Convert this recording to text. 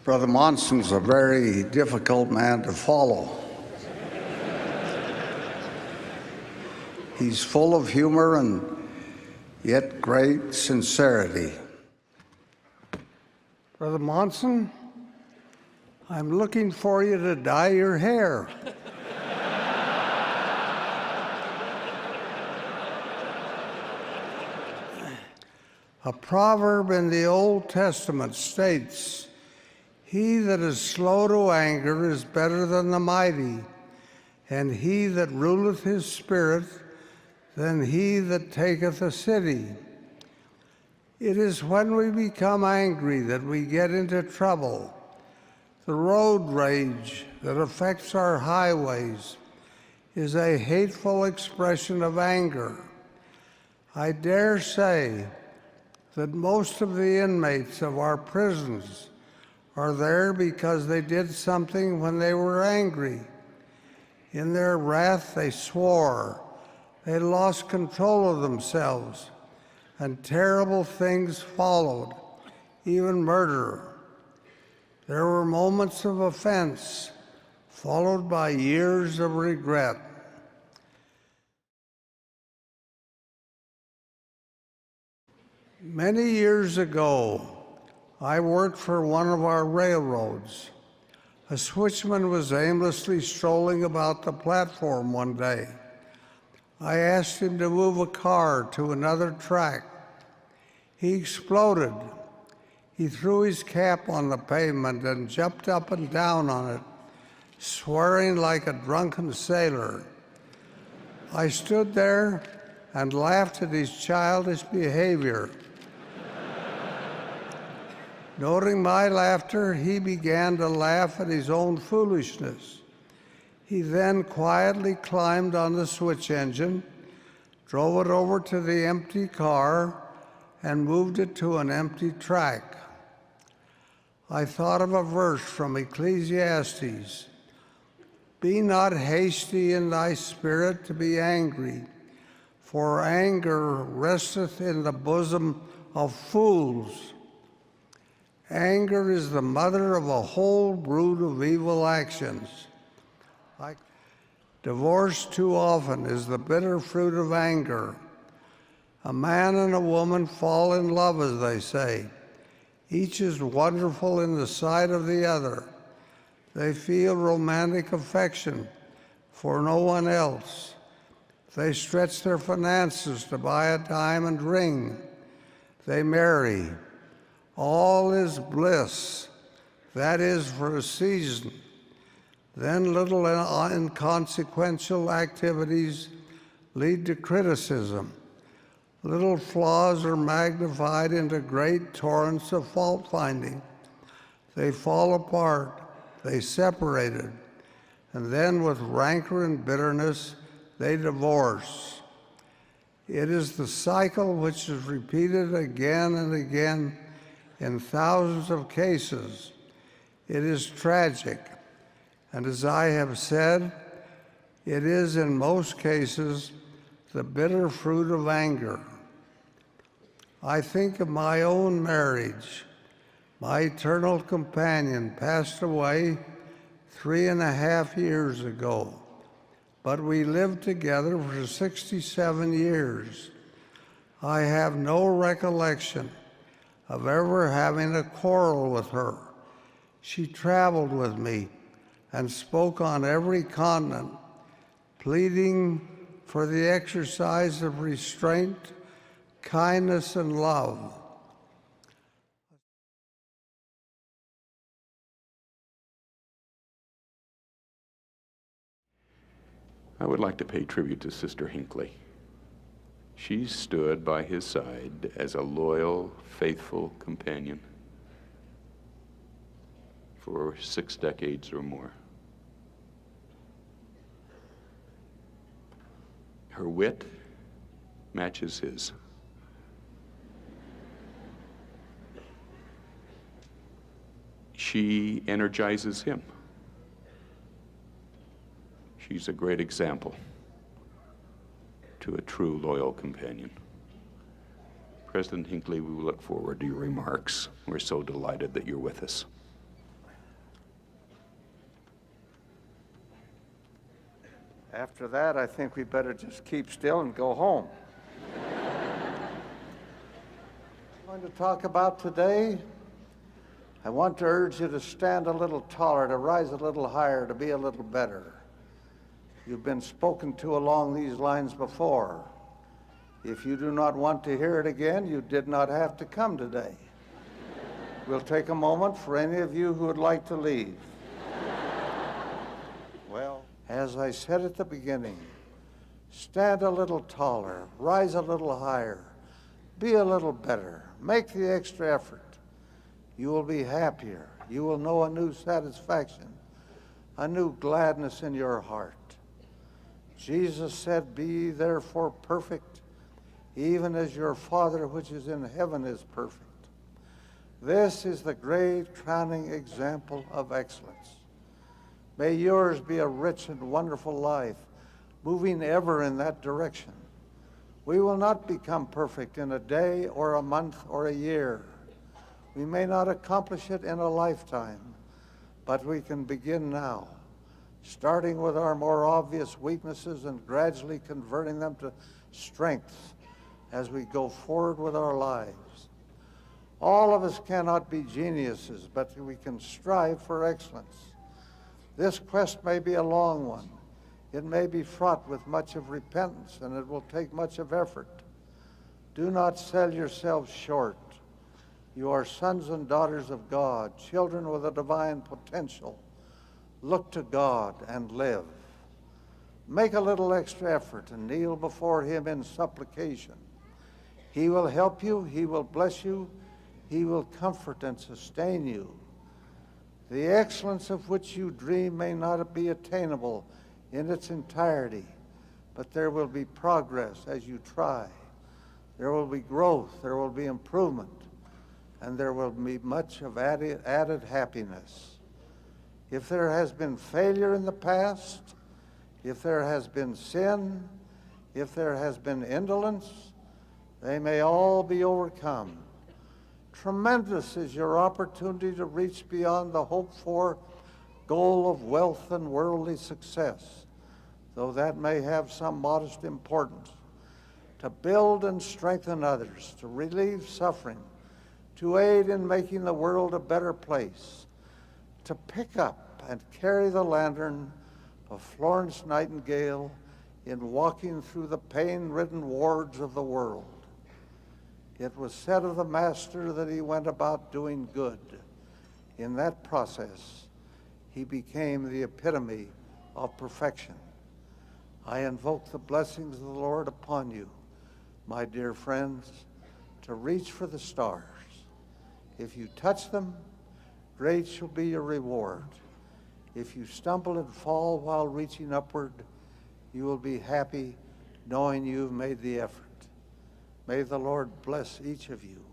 Brother Monson's a very difficult man to follow. He's full of humor and yet great sincerity. Brother Monson, I'm looking for you to dye your hair. A proverb in the Old Testament states, "He that is slow to anger is better than the mighty, and he that ruleth his spirit than he that taketh a city." It is when we become angry that we get into trouble. The road rage that affects our highways is a hateful expression of anger. I dare say that most of the inmates of our prisons are there because they did something when they were angry. In their wrath, they swore, they lost control of themselves, and terrible things followed, even murder. There were moments of offense, followed by years of regret. Many years ago, I worked for one of our railroads. A switchman was aimlessly strolling about the platform one day. I asked him to move a car to another track. He exploded. He threw his cap on the pavement and jumped up and down on it, swearing like a drunken sailor. I stood there and laughed at his childish behavior. Noting my laughter, he began to laugh at his own foolishness. He then quietly climbed on the switch engine, drove it over to the empty car, and moved it to an empty track. I thought of a verse from Ecclesiastes, "Be not hasty in thy spirit to be angry, for anger resteth in the bosom of fools." Anger is the mother of a whole brood of evil actions. Divorce too often is the bitter fruit of anger. A man and a woman fall in love, as they say. Each is wonderful in the sight of the other. They feel romantic affection for no one else. They stretch their finances to buy a diamond ring. They marry. All is bliss. That is for a season. Then little inconsequential activities lead to criticism. Little flaws are magnified into great torrents of fault-finding. They fall apart, they separated, and then with rancor and bitterness, they divorce. It is the cycle which is repeated again and again in thousands of cases. It is tragic, and as I have said, it is in most cases the bitter fruit of anger. I think of my own marriage. My eternal companion passed away 3.5 years ago, but we lived together for 67 years. I have no recollection of ever having a quarrel with her. She traveled with me and spoke on every continent, pleading for the exercise of restraint, kindness, and love. I would like to pay tribute to Sister Hinckley. She stood by his side as a loyal, faithful companion for 6 decades or more. Her wit matches his. She energizes him. She's a great example to a true loyal companion. President Hinckley, we look forward to your remarks. We're so delighted that you're with us. After that, I think we better just keep still and go home. I'm going to talk about today. I want to urge you to stand a little taller, to rise a little higher, to be a little better. You've been spoken to along these lines before. If you do not want to hear it again, you did not have to come today. We'll take a moment for any of you who would like to leave. Well, as I said at the beginning, stand a little taller, rise a little higher, be a little better, make the extra effort. You will be happier. You will know a new satisfaction, a new gladness in your heart. Jesus said, "Be ye therefore perfect, even as your Father which is in heaven is perfect." This is the great crowning example of excellence. May yours be a rich and wonderful life, moving ever in that direction. We will not become perfect in a day or a month or a year. We may not accomplish it in a lifetime, but we can begin now, starting with our more obvious weaknesses and gradually converting them to strengths as we go forward with our lives. All of us cannot be geniuses, but we can strive for excellence. This quest may be a long one. It may be fraught with much of repentance, and it will take much of effort. Do not sell yourselves short. You are sons and daughters of God, children with a divine potential. Look to God and live. Make a little extra effort and kneel before him in supplication. He will help you, he will bless you, he will comfort and sustain you. The excellence of which you dream may not be attainable in its entirety, but there will be progress as you try. There will be growth, there will be improvement, and there will be much of added happiness. If there has been failure in the past, if there has been sin, if there has been indolence, they may all be overcome. Tremendous is your opportunity to reach beyond the hoped-for goal of wealth and worldly success, though that may have some modest importance. To build and strengthen others, to relieve suffering, to aid in making the world a better place, to pick up and carry the lantern of Florence Nightingale in walking through the pain-ridden wards of the world. It was said of the Master that he went about doing good. In that process, he became the epitome of perfection. I invoke the blessings of the Lord upon you, my dear friends, to reach for the stars. If you touch them, great shall be your reward. If you stumble and fall while reaching upward, you will be happy knowing you've made the effort. May the Lord bless each of you